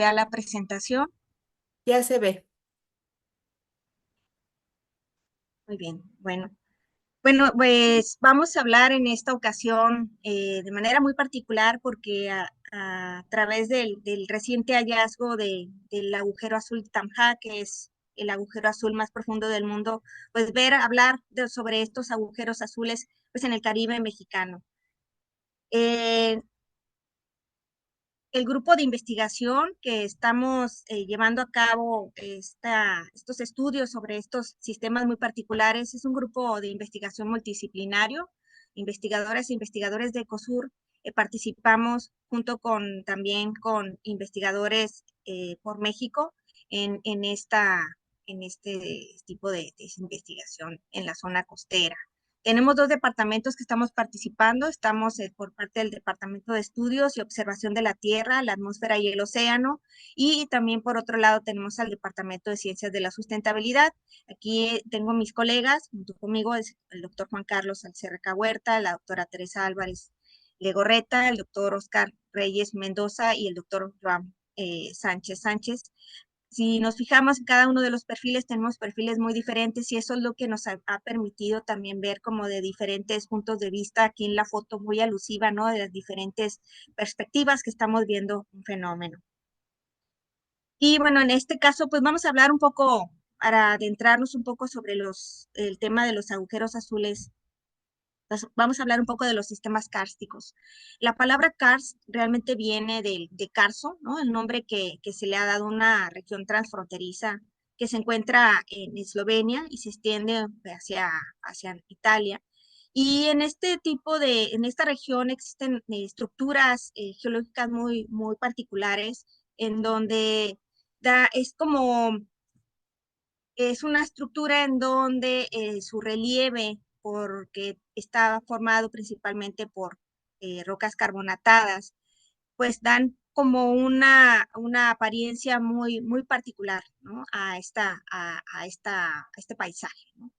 vea la presentación. Ya se ve. Muy bien, bueno, pues vamos a hablar en esta ocasión de manera muy particular porque a través del reciente hallazgo del agujero azul de Thamha, que es el agujero azul más profundo del mundo, pues hablar sobre estos agujeros azules pues en el Caribe mexicano. Eh, el grupo de investigación que estamos llevando a cabo estos estudios sobre estos sistemas muy particulares es un grupo de investigación multidisciplinario, investigadoras e investigadores de ECOSUR. Participamos junto también con investigadores por México en este tipo de investigación en la zona costera. Tenemos dos departamentos que estamos participando. Estamos por parte del Departamento de Estudios y Observación de la Tierra, la Atmósfera y el Océano, y también por otro lado tenemos al Departamento de Ciencias de la Sustentabilidad. Aquí tengo mis colegas, junto conmigo es el doctor Juan Carlos Alcerreca Huerta, la doctora Teresa Álvarez Legorreta, el doctor Oscar Reyes Mendoza y el doctor Joan Sánchez Sánchez. Si nos fijamos en cada uno de los perfiles, tenemos perfiles muy diferentes y eso es lo que nos ha permitido también ver como de diferentes puntos de vista aquí en la foto muy alusiva, ¿no? De las diferentes perspectivas que estamos viendo un fenómeno. Y bueno, en este caso, pues vamos a hablar un poco, para adentrarnos un poco sobre el tema de los agujeros azules. Pues vamos a hablar un poco de los sistemas kársticos. La palabra karst realmente viene de Carso, ¿no? El nombre que se le ha dado a una región transfronteriza que se encuentra en Eslovenia y se extiende hacia Italia. Y en en esta región existen estructuras geológicas muy particulares en donde es una estructura en donde su relieve, porque está formado principalmente por rocas carbonatadas, pues dan como una apariencia muy particular, ¿no? A este paisaje, ¿no?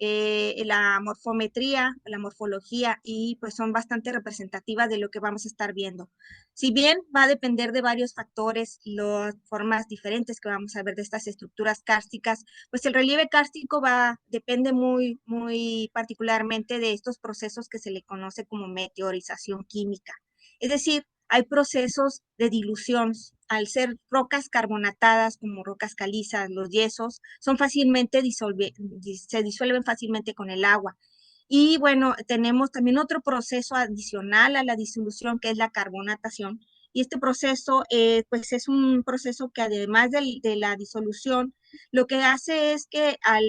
La morfometría, la morfología, y pues son bastante representativas de lo que vamos a estar viendo. Si bien va a depender de varios factores, las formas diferentes que vamos a ver de estas estructuras kársticas, pues el relieve kárstico depende muy particularmente de estos procesos que se le conoce como meteorización química. Es decir, hay procesos de dilución. Al ser rocas carbonatadas como rocas calizas, los yesos, se disuelven fácilmente con el agua. Y bueno, tenemos también otro proceso adicional a la disolución que es la carbonatación. Y este proceso, pues es un proceso que además de la disolución, lo que hace es que al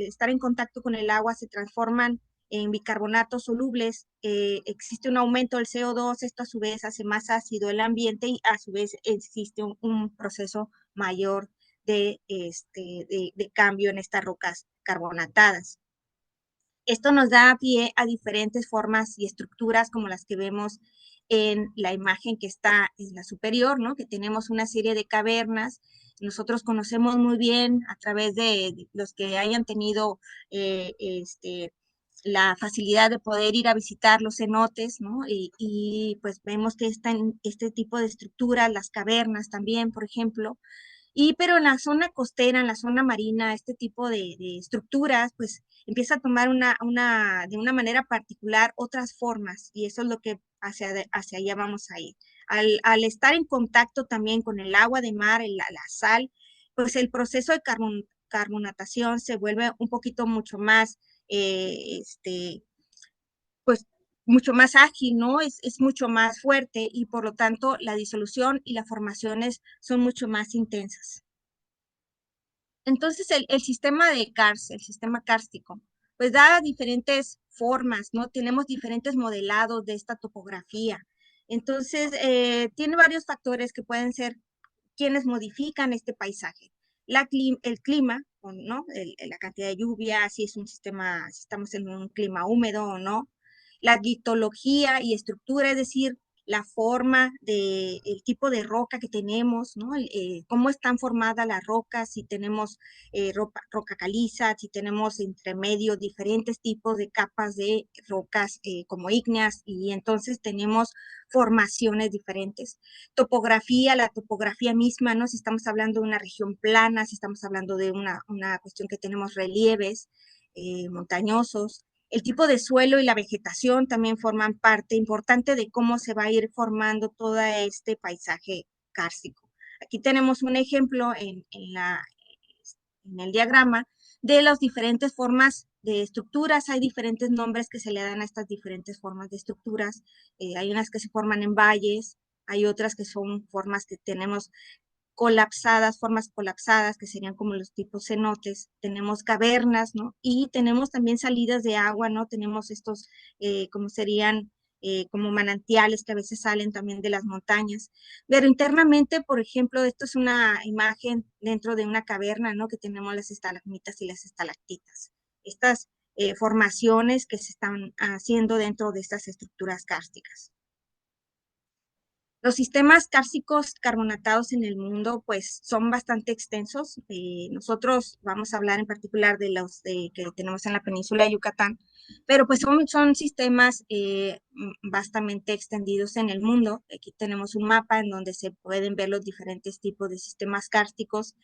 estar en contacto con el agua se transforman en bicarbonatos solubles, existe un aumento del CO2, esto a su vez hace más ácido el ambiente y a su vez existe un proceso mayor de cambio en estas rocas carbonatadas. Esto nos da pie a diferentes formas y estructuras como las que vemos en la imagen que está en la superior, ¿no? Que tenemos una serie de cavernas. Nosotros conocemos muy bien a través de los que hayan tenido la facilidad de poder ir a visitar los cenotes, ¿no? Pues vemos que están este tipo de estructuras, las cavernas también, por ejemplo, pero en la zona costera, en la zona marina, este tipo de estructuras, pues empieza a tomar de una manera particular otras formas, y eso es lo que hacia allá vamos a ir. Al estar en contacto también con el agua de mar, la sal, pues el proceso de carbonatación se vuelve un poquito mucho más, pues mucho más ágil, ¿no? Es mucho más fuerte y por lo tanto la disolución y las formaciones son mucho más intensas. Entonces, el sistema de KARS, el sistema kárstico, pues da diferentes formas, ¿no? Tenemos diferentes modelados de esta topografía. Entonces, tiene varios factores que pueden ser quienes modifican este paisaje. El clima, ¿no? La cantidad de lluvia, si es un sistema, si estamos en un clima húmedo o no. La litología y estructura, es decir, la forma el tipo de roca que tenemos, ¿no? Cómo están formadas las rocas, si tenemos roca caliza, si tenemos entre medio diferentes tipos de capas de rocas como ígneas, y entonces tenemos formaciones diferentes. Topografía, la topografía misma, ¿no? Si estamos hablando de una región plana, si estamos hablando de una cuestión que tenemos relieves montañosos. El tipo de suelo y la vegetación también forman parte importante de cómo se va a ir formando todo este paisaje kárstico. Aquí tenemos un ejemplo en el diagrama de las diferentes formas de estructuras. Hay diferentes nombres que se le dan a estas diferentes formas de estructuras. Hay unas que se forman en valles, hay otras que son formas que tenemos colapsadas, formas colapsadas, que serían como los tipos cenotes. Tenemos cavernas, ¿no? Y tenemos también salidas de agua, ¿no? Tenemos estos, como serían como manantiales que a veces salen también de las montañas. Pero internamente, por ejemplo, esto es una imagen dentro de una caverna, ¿no? Que tenemos las estalagmitas y las estalactitas. Estas formaciones que se están haciendo dentro de estas estructuras kársticas. Los sistemas kársticos carbonatados en el mundo, pues, son bastante extensos. Nosotros vamos a hablar en particular de los que tenemos en la península de Yucatán, pero pues son sistemas bastante extendidos en el mundo. Aquí tenemos un mapa en donde se pueden ver los diferentes tipos de sistemas kársticos.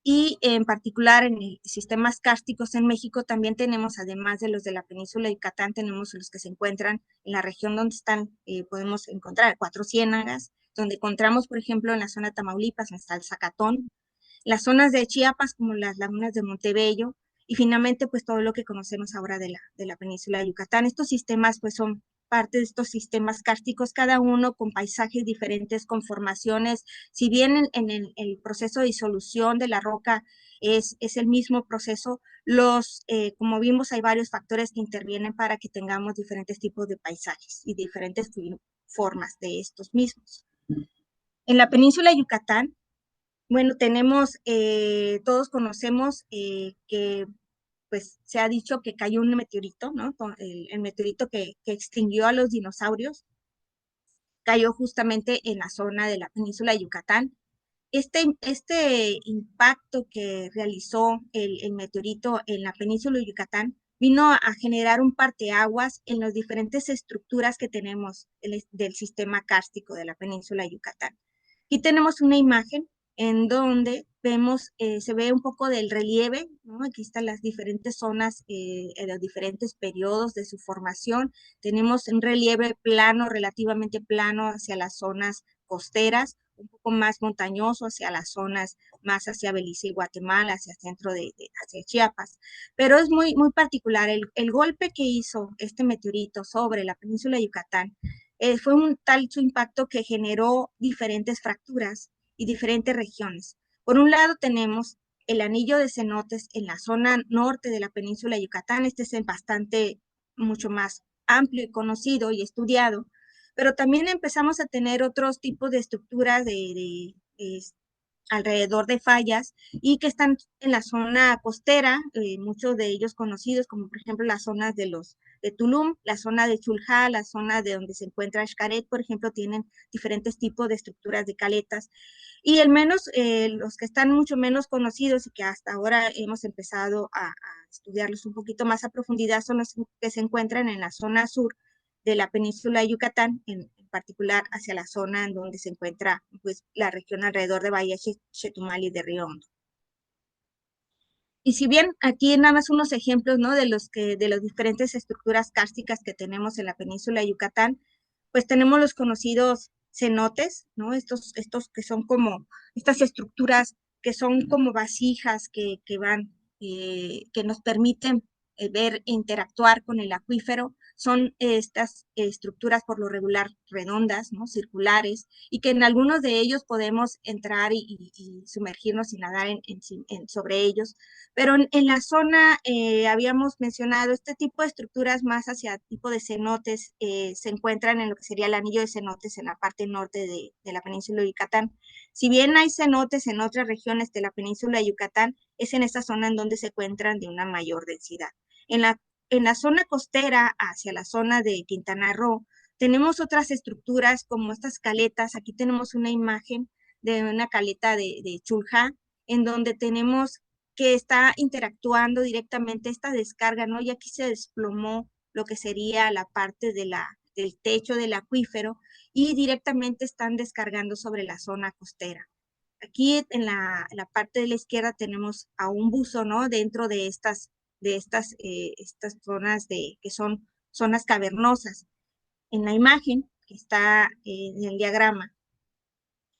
Y en particular en sistemas kársticos en México también tenemos, además de los de la península de Yucatán, tenemos los que se encuentran en la región donde están, podemos encontrar Cuatro Ciénagas, donde encontramos, por ejemplo, en la zona de Tamaulipas, donde está el Zacatón, las zonas de Chiapas como las lagunas de Montebello, y finalmente pues todo lo que conocemos ahora de la península de Yucatán. Estos sistemas pues son parte de estos sistemas kársticos, cada uno con paisajes diferentes, con formaciones. Si bien en el proceso de disolución de la roca es el mismo proceso, como vimos, hay varios factores que intervienen para que tengamos diferentes tipos de paisajes y diferentes formas de estos mismos. En la península de Yucatán, bueno, tenemos, todos conocemos que pues se ha dicho que cayó un meteorito, ¿no? El meteorito que extinguió a los dinosaurios cayó justamente en la zona de la península de Yucatán. Este impacto que realizó el meteorito en la península de Yucatán vino a generar un parteaguas en las diferentes estructuras que tenemos del sistema kárstico de la península de Yucatán. Aquí tenemos una imagen en donde vemos, se ve un poco del relieve, ¿no? Aquí están las diferentes zonas, en los diferentes periodos de su formación. Tenemos un relieve plano, relativamente plano hacia las zonas costeras, un poco más montañoso hacia las zonas más hacia Belice y Guatemala, hacia el centro hacia Chiapas. Pero es muy, muy particular. El golpe que hizo este meteorito sobre la península de Yucatán fue un tal su impacto que generó diferentes fracturas y diferentes regiones. Por un lado tenemos el anillo de cenotes en la zona norte de la península de Yucatán. Este es bastante, mucho más amplio y conocido y estudiado, pero también empezamos a tener otros tipos de estructuras alrededor de fallas y que están en la zona costera, muchos de ellos conocidos, como por ejemplo las zonas de Tulum, la zona de Chulha, la zona de donde se encuentra Xcaret, por ejemplo, tienen diferentes tipos de estructuras de caletas. Y los que están mucho menos conocidos y que hasta ahora hemos empezado a estudiarlos un poquito más a profundidad son los que se encuentran en la zona sur de la península de Yucatán, en particular hacia la zona en donde se encuentra pues, la región alrededor de Bahía Chetumal y de Río Hondo. Y si bien aquí nada más unos ejemplos, ¿no? de las diferentes estructuras kársticas que tenemos en la península de Yucatán, pues tenemos los conocidos cenotes, ¿no? Estos que son como, estas estructuras que son como vasijas que nos permiten ver e interactuar con el acuífero. Son estas estructuras por lo regular redondas, ¿no? Circulares, y que en algunos de ellos podemos entrar y sumergirnos y nadar sobre ellos. Pero en la zona habíamos mencionado este tipo de estructuras más hacia tipo de cenotes, se encuentran en lo que sería el anillo de cenotes en la parte norte de la península de Yucatán. Si bien hay cenotes en otras regiones de la península de Yucatán, es en esta zona en donde se encuentran de una mayor densidad. En la zona costera hacia la zona de Quintana Roo, Tenemos otras estructuras como estas caletas. Aquí tenemos una imagen de una caleta de Chulha, en donde tenemos que está interactuando directamente esta descarga, ¿no? Y aquí se desplomó lo que sería la parte del techo del acuífero y directamente están descargando sobre la zona costera. Aquí en la parte de la izquierda tenemos a un buzo, ¿no? Dentro de estas zonas que son zonas cavernosas. En la imagen que está en el diagrama,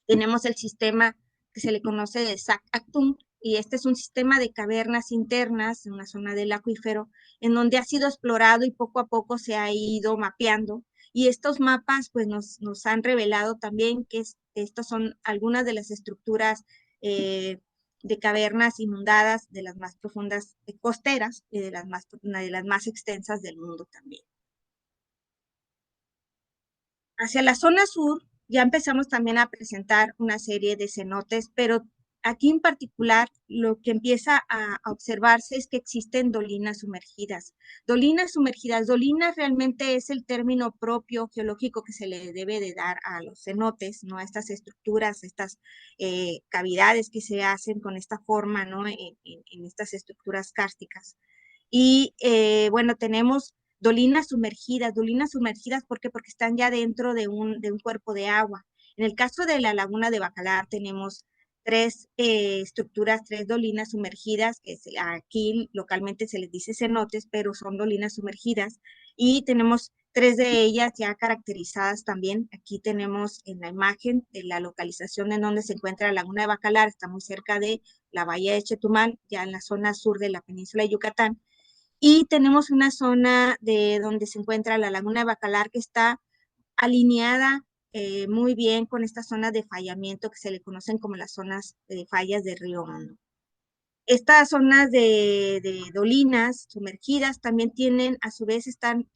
tenemos el sistema que se le conoce de Sac-Actum, y este es un sistema de cavernas internas en una zona del acuífero, en donde ha sido explorado y poco a poco se ha ido mapeando. Y estos mapas pues nos han revelado también que estas son algunas de las estructuras de cavernas inundadas, de las más profundas costeras y una de las más extensas del mundo también. Hacia la zona sur ya empezamos también a presentar una serie de cenotes, pero aquí en particular lo que empieza a observarse es que existen dolinas sumergidas. Dolinas sumergidas, dolinas realmente es el término propio geológico que se le debe de dar a los cenotes, ¿no? A estas estructuras, estas cavidades que se hacen con esta forma, ¿no? En estas estructuras kársticas. Y bueno, tenemos dolinas sumergidas, ¿por qué? Porque están ya dentro de un cuerpo de agua. En el caso de la laguna de Bacalar tenemos tres estructuras, tres dolinas sumergidas, que aquí localmente se les dice cenotes, pero son dolinas sumergidas, y tenemos tres de ellas ya caracterizadas también. Aquí tenemos en la imagen la localización en donde se encuentra la laguna de Bacalar, está muy cerca de la bahía de Chetumal, ya en la zona sur de la península de Yucatán, y tenemos una zona de donde se encuentra la laguna de Bacalar que está alineada muy bien con estas zonas de fallamiento que se le conocen como las zonas de fallas de Río Hondo. Estas zonas de dolinas sumergidas también tienen, a su vez, están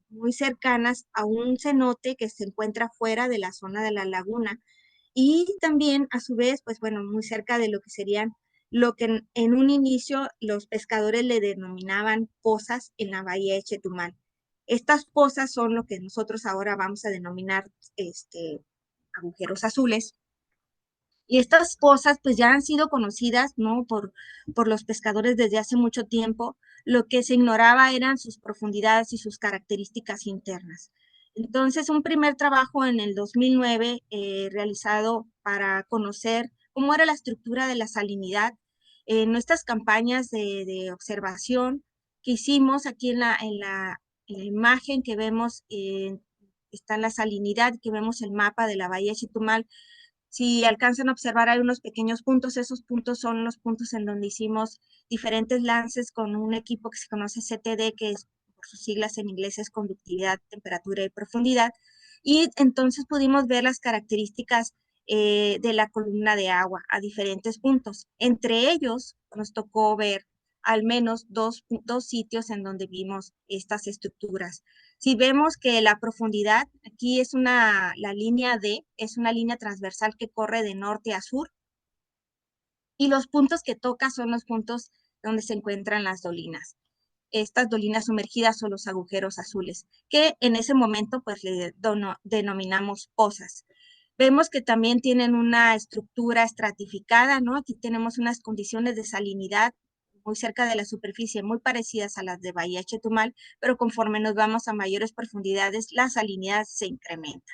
muy cercanas a un cenote que se encuentra fuera de la zona de la laguna, y también a su vez, pues bueno, muy cerca de lo que serían lo que en un inicio los pescadores le denominaban pozas en la bahía de Chetumal. Estas pozas son lo que nosotros ahora vamos a denominar agujeros azules. Y estas pozas pues ya han sido conocidas, ¿no? Por los pescadores desde hace mucho tiempo. Lo que se ignoraba eran sus profundidades y sus características internas. Entonces, un primer trabajo en el 2009 realizado para conocer cómo era la estructura de la salinidad en nuestras campañas de observación que hicimos aquí en la imagen que vemos, está la salinidad, que vemos el mapa de la bahía de Chetumal. Si alcanzan a observar, hay unos pequeños puntos. Esos puntos son los puntos en donde hicimos diferentes lances con un equipo que se conoce CTD, que es, por sus siglas en inglés, es conductividad, temperatura y profundidad. Y entonces pudimos ver las características de la columna de agua a diferentes puntos. Entre ellos nos tocó ver al menos dos sitios en donde vimos estas estructuras. Si vemos que la profundidad, aquí es la línea D, es una línea transversal que corre de norte a sur, y los puntos que toca son los puntos donde se encuentran las dolinas. Estas dolinas sumergidas son los agujeros azules, que en ese momento pues le denominamos pozas. Vemos que también tienen una estructura estratificada, ¿no? Aquí tenemos unas condiciones de salinidad muy cerca de la superficie, muy parecidas a las de Bahía Chetumal, pero conforme nos vamos a mayores profundidades, la salinidad se incrementa.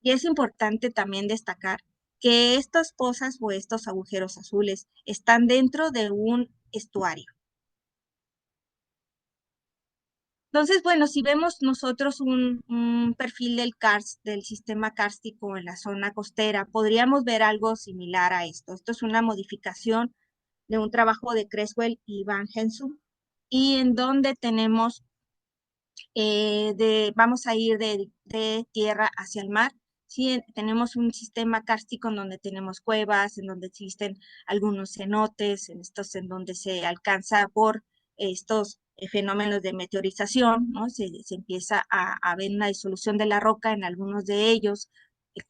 Y es importante también destacar que estas pozas o estos agujeros azules están dentro de un estuario. Entonces, bueno, si vemos nosotros un perfil del sistema kárstico en la zona costera, podríamos ver algo similar a esto. Esto es una modificación de un trabajo de Creswell y Van Hensum, y en donde tenemos, vamos a ir de tierra hacia el mar. Sí, tenemos un sistema kárstico en donde tenemos cuevas, en donde existen algunos cenotes, en donde se alcanza por estos fenómenos de meteorización, ¿no? Se empieza a ver una disolución de la roca en algunos de ellos,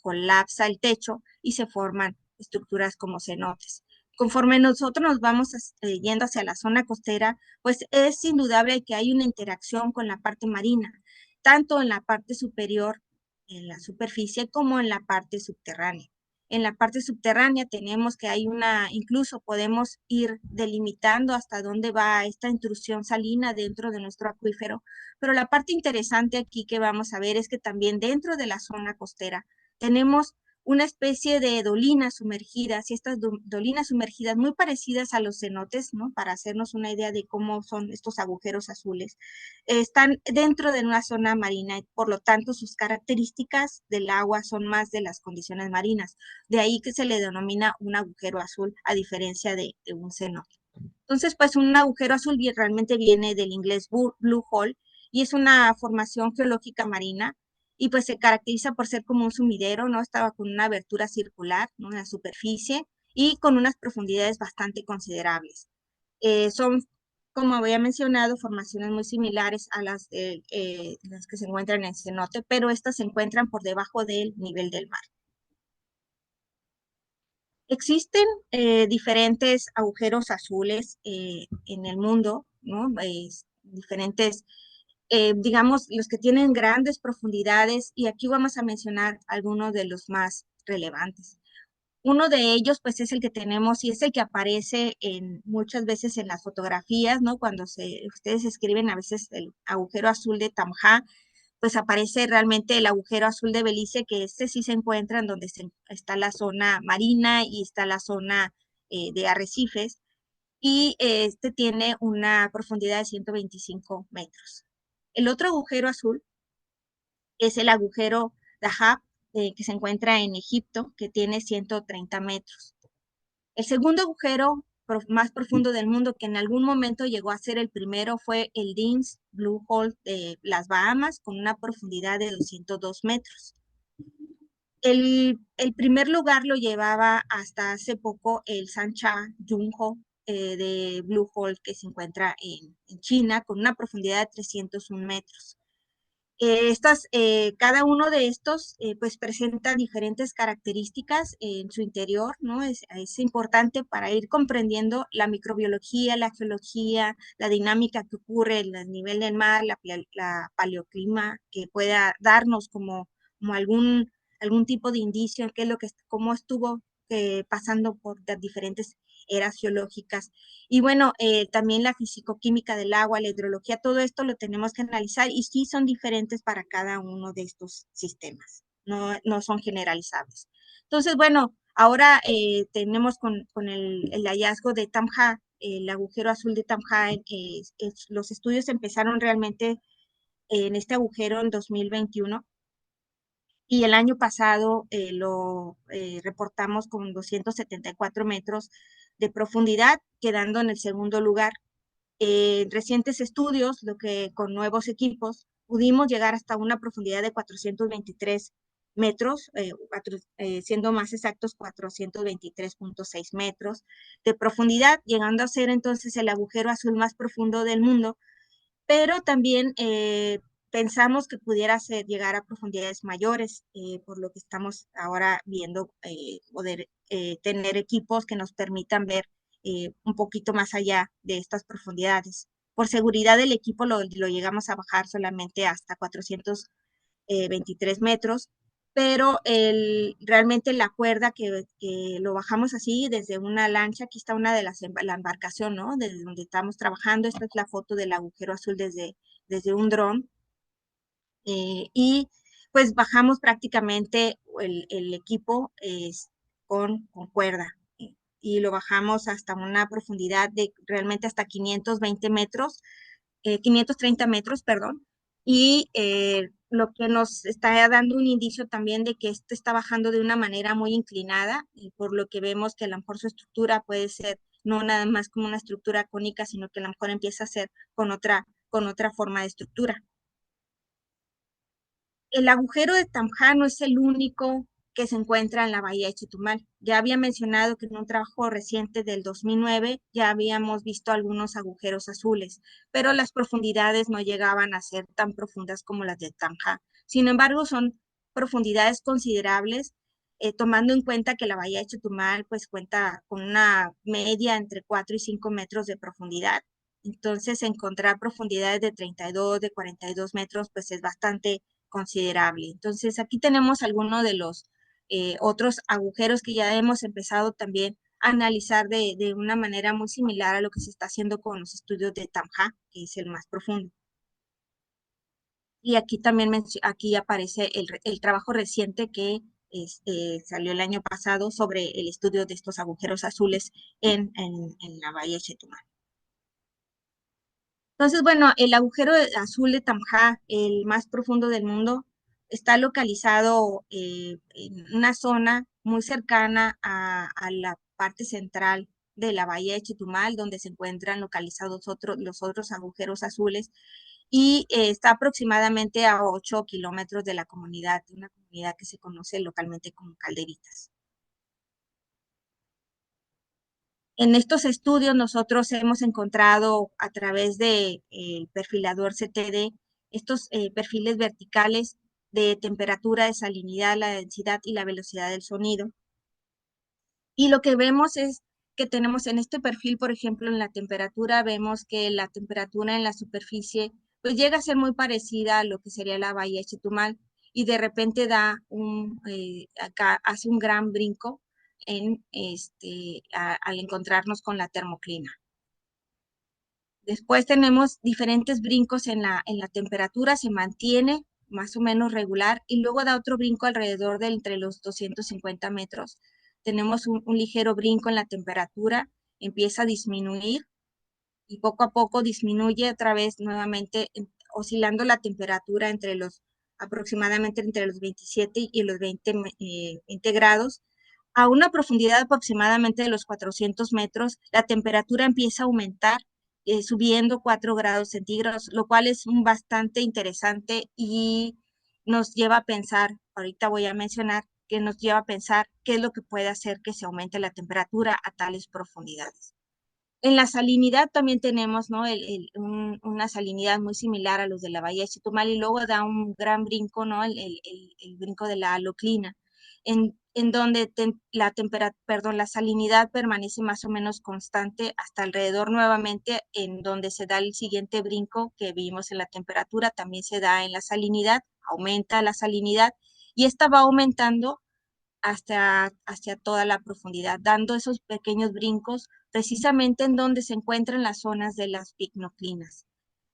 colapsa el techo y se forman estructuras como cenotes. Conforme nosotros nos vamos yendo hacia la zona costera, pues es indudable que hay una interacción con la parte marina, tanto en la parte superior, en la superficie, como en la parte subterránea. En la parte subterránea tenemos que hay incluso podemos ir delimitando hasta dónde va esta intrusión salina dentro de nuestro acuífero, pero la parte interesante aquí que vamos a ver es que también dentro de la zona costera tenemos una especie de dolinas sumergidas, y estas dolinas sumergidas muy parecidas a los cenotes, ¿no? Para hacernos una idea de cómo son estos agujeros azules, están dentro de una zona marina, y por lo tanto sus características del agua son más de las condiciones marinas. De ahí que se le denomina un agujero azul, a diferencia de un cenote. Entonces, pues un agujero azul realmente viene del inglés blue hole, y es una formación geológica marina, y pues se caracteriza por ser como un sumidero, ¿no? Estaba con una abertura circular, ¿no? En la superficie y con unas profundidades bastante considerables. Son, como había mencionado, formaciones muy similares a las que se encuentran en el cenote, pero estas se encuentran por debajo del nivel del mar. Existen diferentes agujeros azules en el mundo, ¿no? Diferentes, digamos, los que tienen grandes profundidades, y aquí vamos a mencionar algunos de los más relevantes. Uno de ellos, pues, es el que tenemos y es el que aparece muchas veces en las fotografías, ¿no? Cuando ustedes escriben a veces el agujero azul de Tamja, pues aparece realmente el agujero azul de Belice, que este sí se encuentra en donde está la zona marina y está la zona de arrecifes, y este tiene una profundidad de 125 metros. El otro agujero azul es el agujero Dahab, que se encuentra en Egipto, que tiene 130 metros. El segundo agujero más profundo del mundo, que en algún momento llegó a ser el primero, fue el Dean's Blue Hole de las Bahamas, con una profundidad de 202 metros. El primer lugar lo llevaba hasta hace poco el Sancha Junho de Blue Hole, que se encuentra en China, con una profundidad de 301 metros. Cada uno de estos pues presenta diferentes características en su interior, ¿no? Es importante para ir comprendiendo la microbiología, la geología, la dinámica que ocurre en el nivel del mar, la paleoclima, que pueda darnos como algún tipo de indicio en qué es cómo estuvo pasando por las diferentes eras geológicas. Y bueno, también la fisicoquímica del agua, la hidrología, todo esto lo tenemos que analizar, y sí son diferentes para cada uno de estos sistemas, no son generalizables. Entonces, bueno, ahora tenemos con el hallazgo de Tamja, el agujero azul de Tamja, los estudios empezaron realmente en este agujero en 2021, y el año pasado lo reportamos con 274 metros de profundidad, quedando en el segundo lugar. Recientes estudios, lo que con nuevos equipos, pudimos llegar hasta una profundidad de 423 metros, siendo más exactos 423.6 metros de profundidad, llegando a ser entonces el agujero azul más profundo del mundo, pero también pensamos que pudiera llegar a profundidades mayores, por lo que estamos ahora viendo poder tener equipos que nos permitan ver un poquito más allá de estas profundidades. Por seguridad del equipo lo llegamos a bajar solamente hasta 423 metros, pero realmente la cuerda que lo bajamos así desde una lancha, aquí está una de la embarcación, ¿no? Desde donde estamos trabajando, esta es la foto del agujero azul desde un dron, y pues bajamos prácticamente el equipo con cuerda, y lo bajamos hasta una profundidad de realmente hasta 520 metros, 530 metros, perdón, y lo que nos está dando un indicio también de que esto está bajando de una manera muy inclinada, y por lo que vemos que a lo mejor su estructura puede ser no nada más como una estructura cónica, sino que a lo mejor empieza a ser con otra forma de estructura. El agujero de Tamja no es el único que se encuentra en la bahía de Chetumal. Ya había mencionado que en un trabajo reciente del 2009 ya habíamos visto algunos agujeros azules, pero las profundidades no llegaban a ser tan profundas como las de Tamja. Sin embargo, son profundidades considerables. tomando en cuenta que la bahía de Chetumal pues cuenta con una media entre 4 y 5 metros de profundidad. Entonces, encontrar profundidades de 32, de 42 metros, pues es bastante considerable. Entonces, aquí tenemos algunos de los otros agujeros que ya hemos empezado también a analizar de una manera muy similar a lo que se está haciendo con los estudios de Tamja, que es el más profundo. Y aquí también aquí aparece el trabajo reciente que salió el año pasado sobre el estudio de estos agujeros azules en la bahía de Chetumal. Entonces, bueno, el agujero azul de Tamja, el más profundo del mundo, está localizado en una zona muy cercana a la parte central de la bahía de Chetumal, donde se encuentran localizados los otros agujeros azules, y está aproximadamente a 8 kilómetros de la comunidad, de una comunidad que se conoce localmente como Calderitas. En estos estudios nosotros hemos encontrado a través del perfilador CTD estos perfiles verticales de temperatura, de salinidad, la densidad y la velocidad del sonido. Y lo que vemos es que tenemos en este perfil, por ejemplo, en la temperatura, vemos que la temperatura en la superficie pues llega a ser muy parecida a lo que sería la bahía de Chetumal, y de repente acá hace un gran brinco al encontrarnos con la termoclina. Después tenemos diferentes brincos en la temperatura, se mantiene más o menos regular, y luego da otro brinco alrededor de entre los 250 metros. Tenemos un ligero brinco en la temperatura, empieza a disminuir y poco a poco disminuye otra vez nuevamente, oscilando la temperatura aproximadamente entre los 27 y los 20 grados. A una profundidad aproximadamente de los 400 metros, la temperatura empieza a aumentar, subiendo 4 grados centígrados, lo cual es bastante interesante y nos lleva a pensar, ahorita voy a mencionar, que nos lleva a pensar qué es lo que puede hacer que se aumente la temperatura a tales profundidades. En la salinidad también tenemos, ¿no? Una salinidad muy similar a los de la bahía de Chetumal, y luego da un gran brinco, ¿no? El brinco de la haloclina, en donde la salinidad permanece más o menos constante hasta alrededor nuevamente, en donde se da el siguiente brinco que vimos en la temperatura, también se da en la salinidad, aumenta la salinidad, y esta va aumentando hacia toda la profundidad, dando esos pequeños brincos precisamente en donde se encuentran las zonas de las picnoclinas.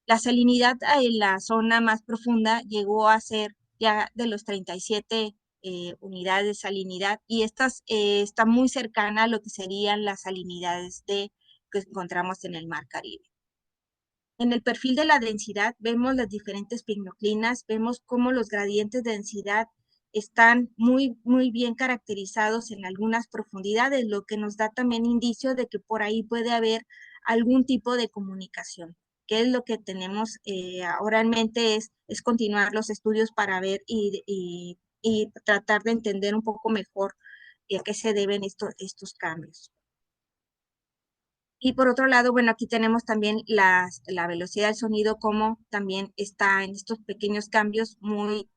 La salinidad en la zona más profunda llegó a ser ya de los 37 unidades de salinidad, y estas está muy cercana a lo que serían las salinidades que encontramos en el Mar Caribe. En el perfil de la densidad vemos las diferentes picnoclinas, vemos cómo los gradientes de densidad están muy, muy bien caracterizados en algunas profundidades, lo que nos da también indicio de que por ahí puede haber algún tipo de comunicación. ¿Qué es lo que tenemos ahora en mente? Es continuar los estudios para ver y tratar de entender un poco mejor a qué se deben estos cambios. Y por otro lado, bueno, aquí tenemos también la velocidad del sonido, como también está en estos pequeños cambios muy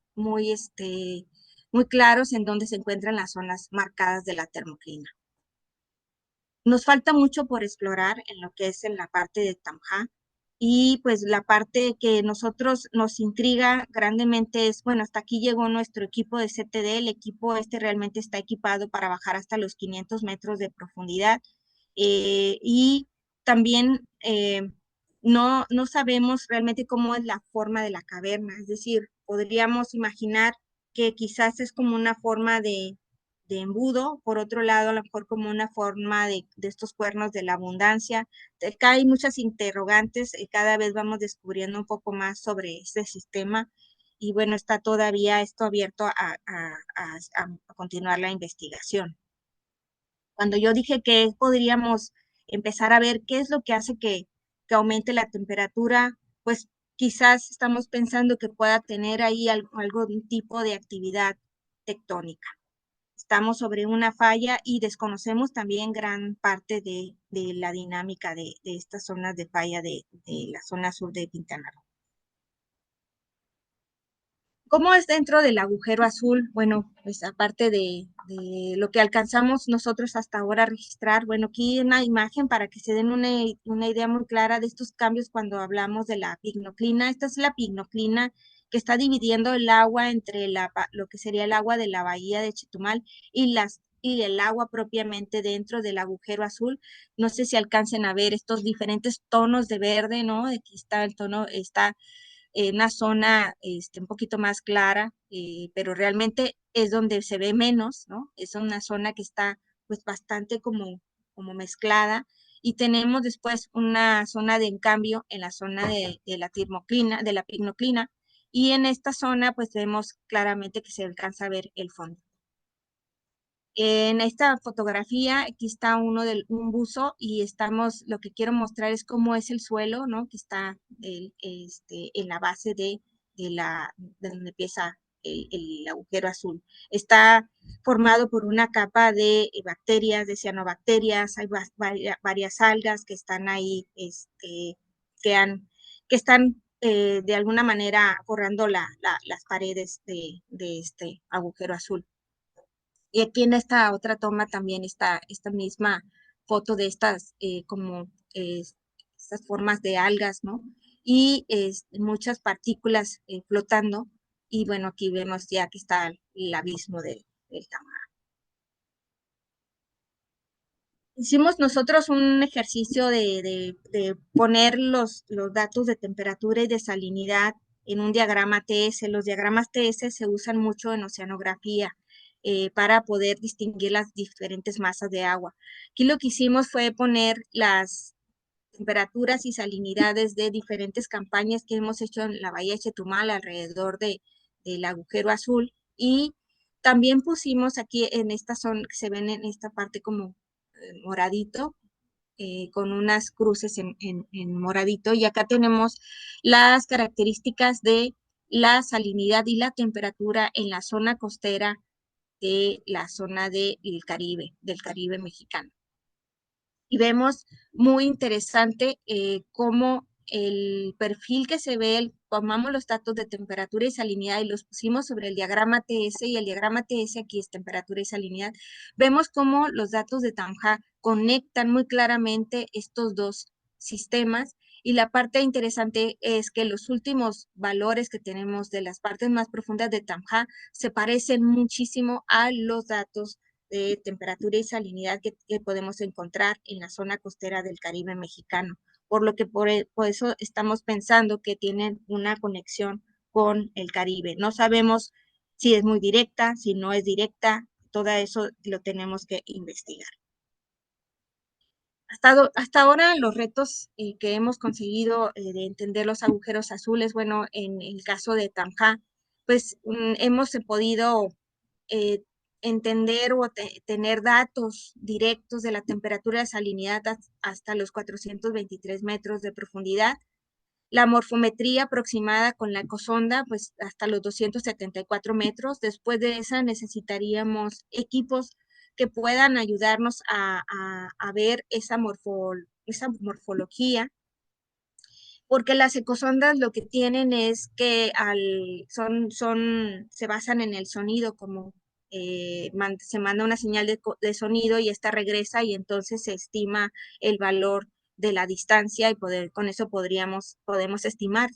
claros en donde se encuentran las zonas marcadas de la termoclina. Nos falta mucho por explorar en lo que es en la parte de Tamja, y pues la parte que nosotros nos intriga grandemente es, bueno, hasta aquí llegó nuestro equipo de CTD, el equipo realmente está equipado para bajar hasta los 500 metros de profundidad, y también no sabemos realmente cómo es la forma de la caverna, es decir, podríamos imaginar que quizás es como una forma de embudo, por otro lado, a lo mejor como una forma de estos cuernos de la abundancia. Acá hay muchas interrogantes, cada vez vamos descubriendo un poco más sobre este sistema, y bueno, está todavía esto abierto a continuar la investigación. Cuando yo dije que podríamos empezar a ver qué es lo que hace que aumente la temperatura, pues quizás estamos pensando que pueda tener ahí algún tipo de actividad tectónica. Estamos sobre una falla y desconocemos también gran parte de la dinámica de estas zonas de falla de la zona sur de Quintana Roo. ¿Cómo es dentro del agujero azul? Bueno, pues aparte de lo que alcanzamos nosotros hasta ahora a registrar, bueno, aquí una imagen para que se den una idea muy clara de estos cambios cuando hablamos de la pignoclina. Esta es la pignoclina que está dividiendo el agua entre lo que sería el agua de la bahía de Chetumal y el agua propiamente dentro del agujero azul. No sé si alcancen a ver estos diferentes tonos de verde, ¿no? Aquí está el tono, está una zona un poquito más clara, pero realmente es donde se ve menos, ¿no? Es una zona que está pues bastante como mezclada y tenemos después una zona de encambio en la zona de la tirmoclina, de la pignoclina, y en esta zona pues vemos claramente que se alcanza a ver el fondo. En esta fotografía, aquí está un buzo y lo que quiero mostrar es cómo es el suelo, ¿no? Que está en la base de donde empieza el agujero azul. Está formado por una capa de bacterias, de cianobacterias, hay varias algas que están ahí, que, han, que están de alguna manera forrando las paredes de este agujero azul. Y aquí en esta otra toma también está esta misma foto de estas estas formas de algas, ¿no? Y muchas partículas flotando. Y bueno, aquí vemos ya que está el abismo del Tamar. Hicimos nosotros un ejercicio de poner los datos de temperatura y de salinidad en un diagrama TS. Los diagramas TS se usan mucho en oceanografía para poder distinguir las diferentes masas de agua. Aquí lo que hicimos fue poner las temperaturas y salinidades de diferentes campañas que hemos hecho en la bahía de Chetumal alrededor del agujero azul, y también pusimos aquí en esta zona que se ven en esta parte como moradito, con unas cruces en moradito, y acá tenemos las características de la salinidad y la temperatura en la zona costera de la zona del Caribe mexicano. Y vemos muy interesante cómo el perfil que se ve, tomamos los datos de temperatura y salinidad y los pusimos sobre el diagrama TS, y el diagrama TS aquí es temperatura y salinidad. Vemos cómo los datos de Tamja conectan muy claramente estos dos sistemas, y la parte interesante es que los últimos valores que tenemos de las partes más profundas de Tamja se parecen muchísimo a los datos de temperatura y salinidad que podemos encontrar en la zona costera del Caribe mexicano, por lo que por eso estamos pensando que tienen una conexión con el Caribe. No sabemos si es muy directa, si no es directa, todo eso lo tenemos que investigar. Hasta ahora los retos que hemos conseguido de entender los agujeros azules, bueno, en el caso de Tamja, pues hemos podido eh, entender o tener datos directos de la temperatura de salinidad hasta los 423 metros de profundidad. La morfometría aproximada con la ecosonda, pues hasta los 274 metros. Después de esa necesitaríamos equipos que puedan ayudarnos a ver esa morfología, porque las ecosondas lo que tienen es que se basan en el sonido, como se manda una señal de sonido y esta regresa, y entonces se estima el valor de la distancia, y con eso podemos estimar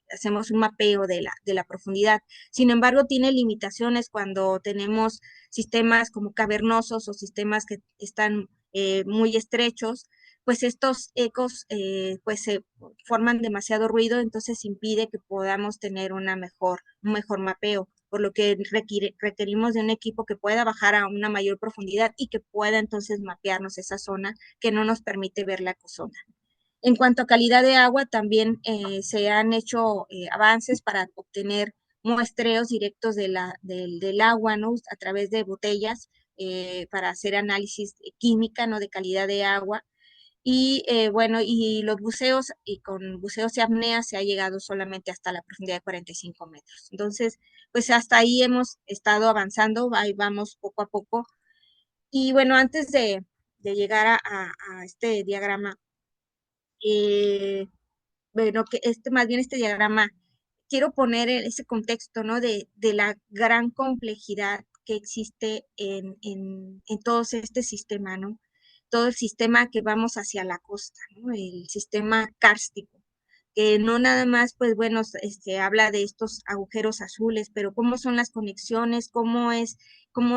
hacemos un mapeo de la profundidad. Sin embargo, tiene limitaciones cuando tenemos sistemas como cavernosos o sistemas que están muy estrechos, pues estos ecos pues se forman demasiado ruido, entonces impide que podamos tener un mejor mapeo, por lo que requerimos de un equipo que pueda bajar a una mayor profundidad y que pueda entonces mapearnos esa zona que no nos permite ver la ecozona. En cuanto a calidad de agua, también se han hecho avances para obtener muestreos directos del agua, ¿no? A través de botellas para hacer análisis química, ¿no? De calidad de agua. Y bueno, y los buceos, y con buceos y apnea se ha llegado solamente hasta la profundidad de 45 metros. Entonces, pues hasta ahí hemos estado avanzando, ahí vamos poco a poco. Y bueno, antes de llegar a este diagrama, bueno, que más bien este diagrama quiero poner ese contexto, ¿no? De la gran complejidad que existe en todo este sistema, ¿no? Todo el sistema que vamos hacia la costa, ¿no? El sistema kárstico, que no nada más, pues bueno, habla de estos agujeros azules, pero cómo son las conexiones, cómo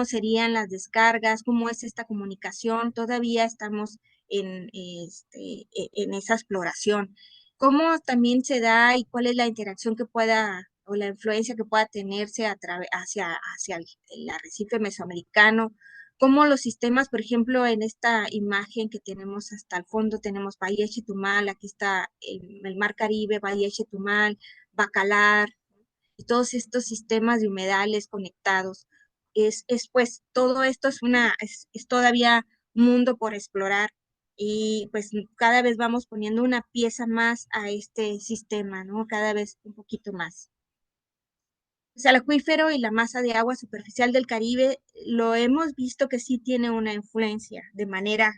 serían las descargas, cómo es esta comunicación, todavía estamos en esa exploración. ¿Cómo también se da y cuál es la interacción que pueda o la influencia que pueda tenerse hacia el arrecife mesoamericano? Cómo los sistemas, por ejemplo, en esta imagen que tenemos hasta el fondo, tenemos Bahía Chetumal, aquí está el Mar Caribe, Bahía Chetumal, Bacalar, y todos estos sistemas de humedales conectados. Pues todo esto es todavía mundo por explorar y pues cada vez vamos poniendo una pieza más a este sistema, ¿no? Cada vez un poquito más. Pues el acuífero y la masa de agua superficial del Caribe lo hemos visto que sí tiene una influencia de manera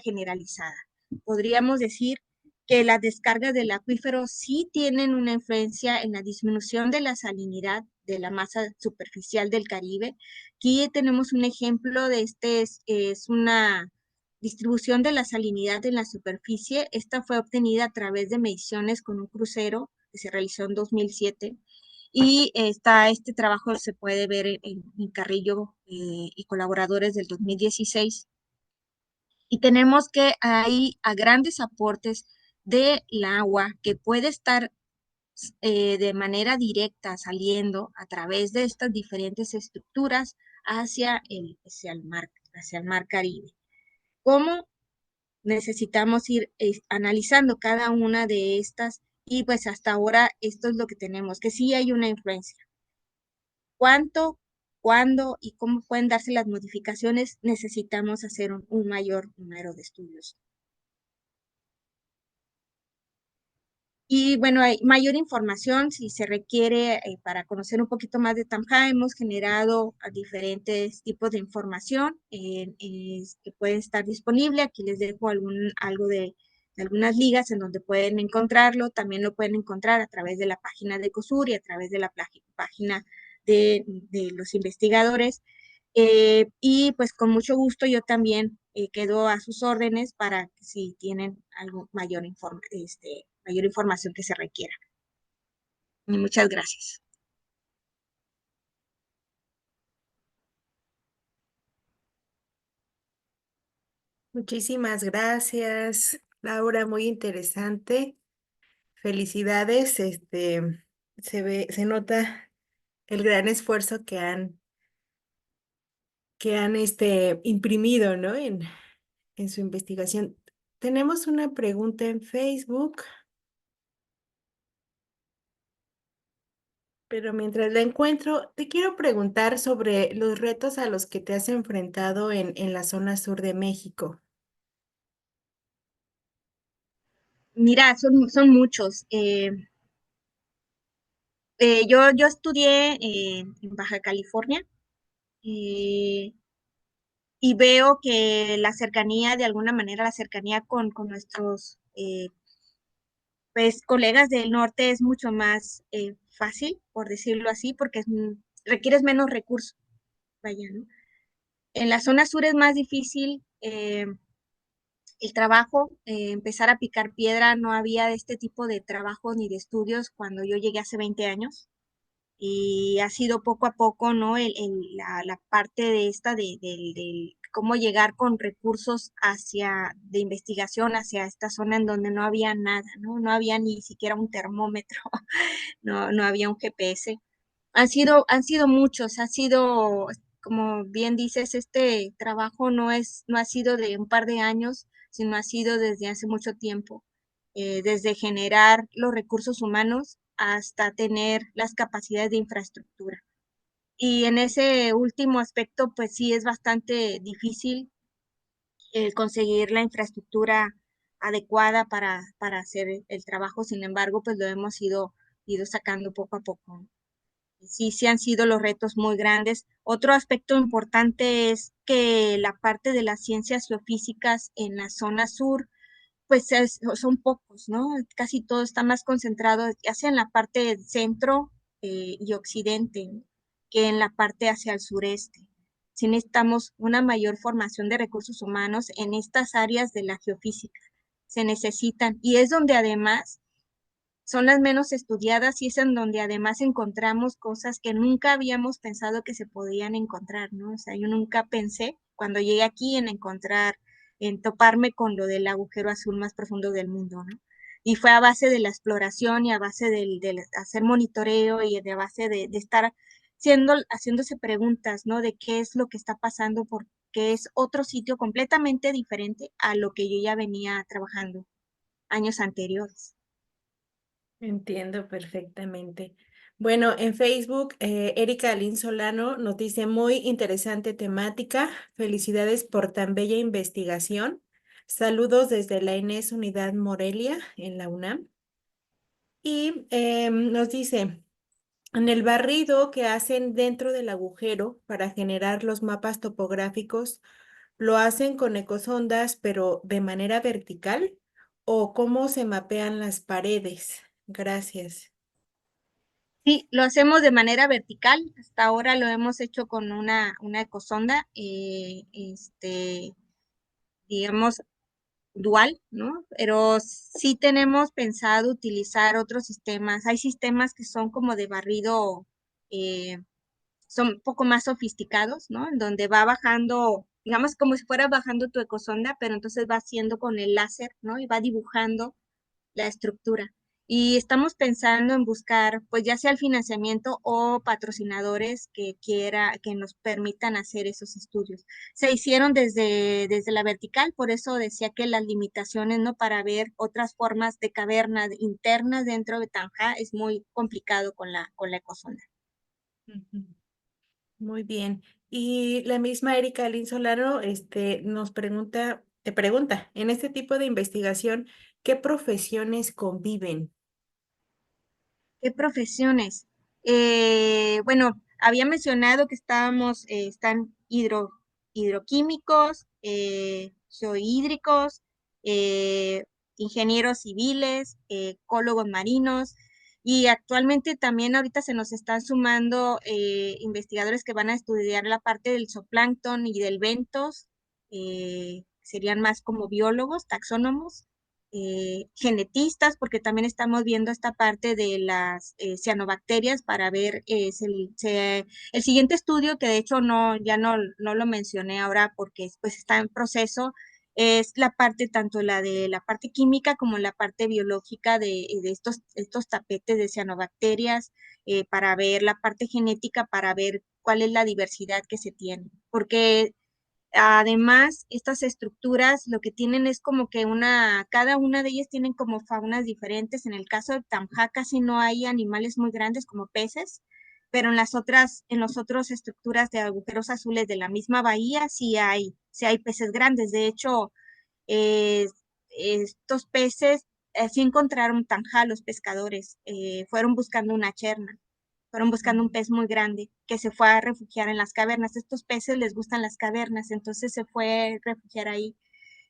generalizada. Podríamos decir que las descargas del acuífero sí tienen una influencia en la disminución de la salinidad de la masa superficial del Caribe. Aquí tenemos un ejemplo de es una distribución de la salinidad en la superficie. Esta fue obtenida a través de mediciones con un crucero que se realizó en 2007 y este trabajo se puede ver en Carrillo y colaboradores del 2016. Y tenemos que hay a grandes aportes del agua que puede estar de manera directa saliendo a través de estas diferentes estructuras hacia el mar Caribe. ¿Cómo necesitamos ir analizando cada una de estas? Y pues hasta ahora esto es lo que tenemos, que sí hay una influencia. Cuánto, cuándo y cómo pueden darse las modificaciones, necesitamos hacer un mayor número de estudios. Y bueno, hay mayor información si se requiere para conocer un poquito más de Tamja. Hemos generado a diferentes tipos de información que pueden estar disponible. Aquí les dejo algo de algunas ligas en donde pueden encontrarlo. También lo pueden encontrar a través de la página de COSUR y a través de la página de los investigadores. Y pues con mucho gusto yo también quedo a sus órdenes para que si tienen algo mayor información que se requiera. Y muchas gracias. Muchísimas gracias, Laura, muy interesante. Felicidades, se nota el gran esfuerzo que han imprimido, ¿no? En su investigación. Tenemos una pregunta en Facebook, pero mientras la encuentro, te quiero preguntar sobre los retos a los que te has enfrentado en la zona sur de México. Mira, son muchos. Yo estudié en Baja California eh, y veo que la cercanía, de alguna manera, la cercanía con nuestros pues, colegas del norte es mucho más fácil, por decirlo así, porque requieres menos recursos. Vaya, ¿no? En la zona sur es más difícil el trabajo, empezar a picar piedra, no había este tipo de trabajos ni de estudios cuando yo llegué hace 20 años y ha sido poco a poco, ¿no? La parte de del cómo llegar con recursos de investigación hacia esta zona en donde no había nada, ¿no? No había ni siquiera un termómetro, no había un GPS. Han sido muchos, como bien dices, este trabajo no ha sido de un par de años, sino ha sido desde hace mucho tiempo, desde generar los recursos humanos hasta tener las capacidades de infraestructura. Y en ese último aspecto, pues sí es bastante difícil conseguir la infraestructura adecuada para hacer el trabajo. Sin embargo, pues lo hemos ido sacando poco a poco. Sí han sido los retos muy grandes. Otro aspecto importante es que la parte de las ciencias geofísicas en la zona sur pues son pocos, ¿no? Casi todo está más concentrado, ya sea en la parte centro y occidente, ¿no? Que en la parte hacia el sureste. Sí necesitamos una mayor formación de recursos humanos en estas áreas de la geofísica. Se necesitan, y es donde además son las menos estudiadas y es en donde además encontramos cosas que nunca habíamos pensado que se podían encontrar, ¿no? O sea, yo nunca pensé cuando llegué aquí en encontrar, en toparme con lo del agujero azul más profundo del mundo, ¿no? Y fue a base de la exploración y a base del hacer monitoreo y de base de estar haciéndose preguntas, ¿no? De qué es lo que está pasando, porque es otro sitio completamente diferente a lo que yo ya venía trabajando años anteriores. Entiendo perfectamente. Bueno, en Facebook, Erika Alín Solano nos dice muy interesante temática. Felicidades por tan bella investigación. Saludos desde la Inés Unidad Morelia en la UNAM. Y nos dice, en el barrido que hacen dentro del agujero para generar los mapas topográficos, ¿lo hacen con ecosondas, pero de manera vertical? ¿O cómo se mapean las paredes? Gracias. Sí, lo hacemos de manera vertical. Hasta ahora lo hemos hecho con una ecosonda, digamos, dual, ¿no? Pero sí tenemos pensado utilizar otros sistemas. Hay sistemas que son como de barrido, eh, son un poco más sofisticados, ¿no? En donde va bajando, digamos, como si fuera bajando tu ecosonda, pero entonces va haciendo con el láser, ¿no? Y va dibujando la estructura. Y estamos pensando en buscar, pues ya sea el financiamiento o patrocinadores que nos permitan hacer esos estudios. Se hicieron desde la vertical, por eso decía que las limitaciones, ¿no? Para ver otras formas de cavernas internas dentro de Tanja es muy complicado con la ecosonda. Ujú. Muy bien. Y la misma Erika Alín Solano, nos pregunta, te pregunta, en este tipo de investigación, ¿qué profesiones conviven? ¿Qué profesiones? Bueno, había mencionado que están hidroquímicos, geohídricos, eh, ingenieros civiles, ecólogos marinos, y actualmente también ahorita se nos están sumando investigadores que van a estudiar la parte del zooplancton y del bentos, serían más como biólogos, taxónomos genetistas, porque también estamos viendo esta parte de las cianobacterias para ver el siguiente estudio, que de hecho no lo mencioné ahora porque pues está en proceso, es la parte, tanto la de la parte química como la parte biológica de estos tapetes de cianobacterias, para ver la parte genética, para ver cuál es la diversidad que se tiene. Porque además, estas estructuras lo que tienen es como que cada una de ellas tienen como faunas diferentes. En el caso de Tamja casi no hay animales muy grandes como peces, pero en las otras estructuras de agujeros azules de la misma bahía sí hay peces grandes. De hecho, eh, estos peces sí encontraron Tanja los pescadores, fueron buscando una cherna. Fueron buscando un pez muy grande que se fue a refugiar en las cavernas. Estos peces les gustan las cavernas, entonces se fue a refugiar ahí.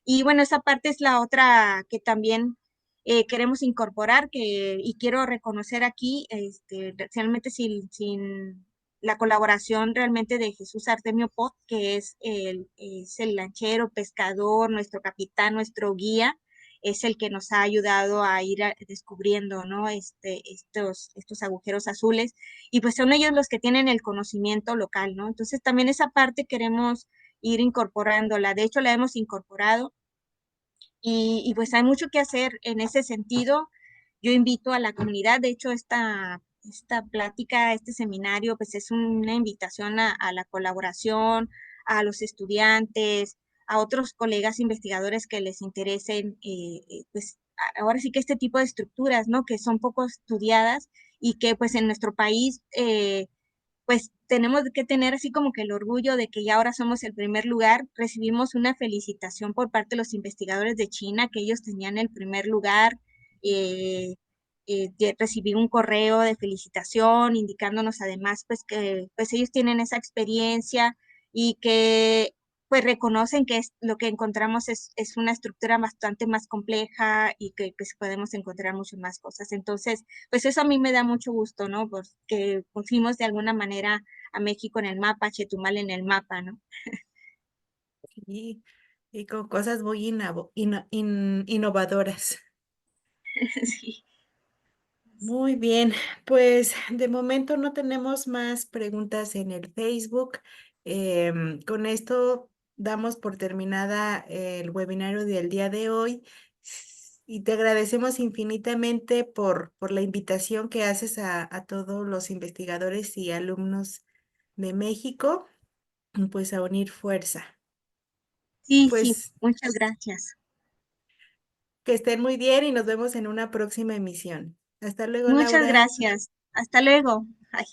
Y bueno, esa parte es la otra que también queremos incorporar y quiero reconocer aquí, realmente sin la colaboración realmente de Jesús Artemio Pot, que es el lanchero, pescador, nuestro capitán, nuestro guía, es el que nos ha ayudado a ir descubriendo, ¿no? Estos agujeros azules, y pues son ellos los que tienen el conocimiento local, ¿no? Entonces también esa parte queremos ir incorporándola. De hecho, la hemos incorporado y pues hay mucho que hacer en ese sentido. Yo invito a la comunidad, de hecho, esta plática, este seminario, pues es una invitación a la colaboración, a los estudiantes, a otros colegas investigadores que les interesen, pues ahora sí que este tipo de estructuras, ¿no? Que son poco estudiadas y que pues en nuestro país pues tenemos que tener así como que el orgullo de que ya ahora somos el primer lugar. Recibimos una felicitación por parte de los investigadores de China, que ellos tenían el primer lugar. Eh, Recibí un correo de felicitación indicándonos además pues que pues ellos tienen esa experiencia y que pues reconocen que lo que encontramos es una estructura bastante más compleja y que pues podemos encontrar muchas más cosas. Entonces, pues eso a mí me da mucho gusto, ¿no? Porque pusimos de alguna manera a México en el mapa, Chetumal en el mapa, ¿no? Y con cosas muy innovadoras. Sí. Muy bien, pues de momento no tenemos más preguntas en el Facebook. Con esto damos por terminada el webinario del día de hoy y te agradecemos infinitamente por la invitación que haces a todos los investigadores y alumnos de México, pues a unir fuerza. Sí, sí, Pues muchas gracias. que estén muy bien y nos vemos en una próxima emisión. Hasta luego, Muchas Laura. gracias. Hasta luego. Ay.